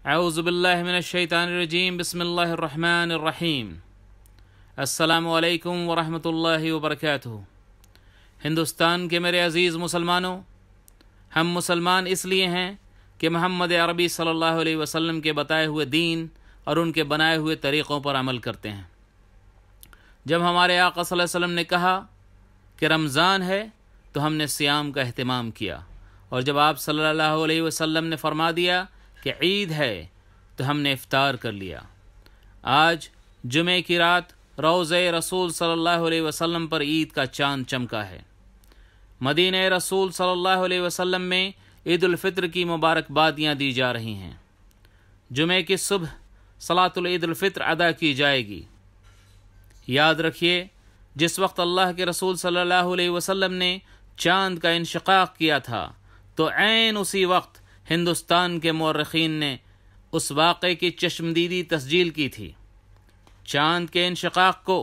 اعوذ باللہ من الشیطان الرجیم بسم اللہ الرحمن الرحیم۔ السلام علیکم ورحمۃ اللہ وبرکاتہ۔ ہندوستان کے میرے عزیز مسلمانوں، ہم مسلمان اس لیے ہیں کہ محمد عربی صلی اللہ علیہ وسلم کے بتائے ہوئے دین اور ان کے بنائے ہوئے طریقوں پر عمل کرتے ہیں۔ جب ہمارے آقا صلی اللہ علیہ وسلم نے کہا کہ رمضان ہے تو ہم نے صیام کا اہتمام کیا، اور جب آپ صلی اللہ علیہ وسلم نے فرما دیا کہ عید ہے تو ہم نے افطار کر لیا۔ آج جمعے کی رات روضہ رسول صلی اللہ علیہ وسلم پر عید کا چاند چمکا ہے۔ مدینہ رسول صلی اللہ علیہ وسلم میں عید الفطر کی مبارکبادیاں دی جا رہی ہیں۔ جمعے کی صبح صلاۃ العید الفطر ادا کی جائے گی۔ یاد رکھیے، جس وقت اللہ کے رسول صلی اللہ علیہ وسلم نے چاند کا انشقاق کیا تھا تو عین اسی وقت ہندوستان کے مورخین نے اس واقعے کی چشمدیدی تسجیل کی تھی۔ چاند کے انشقاق کو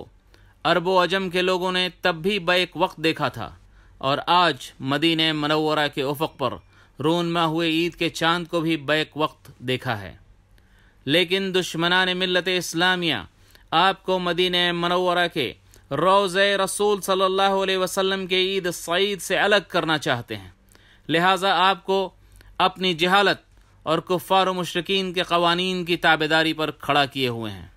عرب و عجم کے لوگوں نے تب بھی بیک وقت دیکھا تھا، اور آج مدینہ منورہ کے افق پر رونما ہوئے عید کے چاند کو بھی بیک وقت دیکھا ہے۔ لیکن دشمنان ملت اسلامیہ آپ کو مدینہ منورہ کے روضہ رسول صلی اللہ علیہ وسلم کے عید سعید سے الگ کرنا چاہتے ہیں، لہٰذا آپ کو اپنی جہالت اور کفار و مشرکین کے قوانین کی تابعداری پر کھڑا کیے ہوئے ہیں۔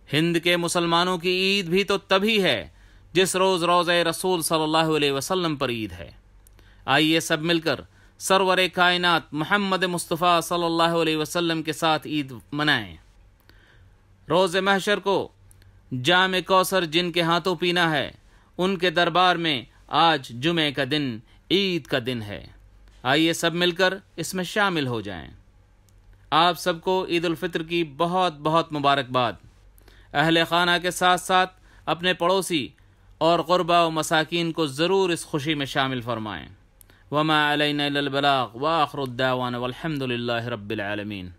ہند کے مسلمانوں کی عید بھی تو تبھی ہے جس روز روضہ رسول صلی اللہ علیہ وسلم پر عید ہے۔ آئیے سب مل کر سرور کائنات محمد مصطفیٰ صلی اللہ علیہ وسلم کے ساتھ عید منائیں۔ روز محشر کو جام کوثر جن کے ہاتھوں پینا ہے، ان کے دربار میں آج جمعے کا دن عید کا دن ہے۔ آئیے سب مل کر اس میں شامل ہو جائیں۔ آپ سب کو عید الفطر کی بہت بہت مبارکباد۔ اہل خانہ کے ساتھ ساتھ اپنے پڑوسی اور غربا و مساکین کو ضرور اس خوشی میں شامل فرمائیں۔ وما علینا الا البلاغ وآخر الدعوانا والحمد للہ رب العالمین۔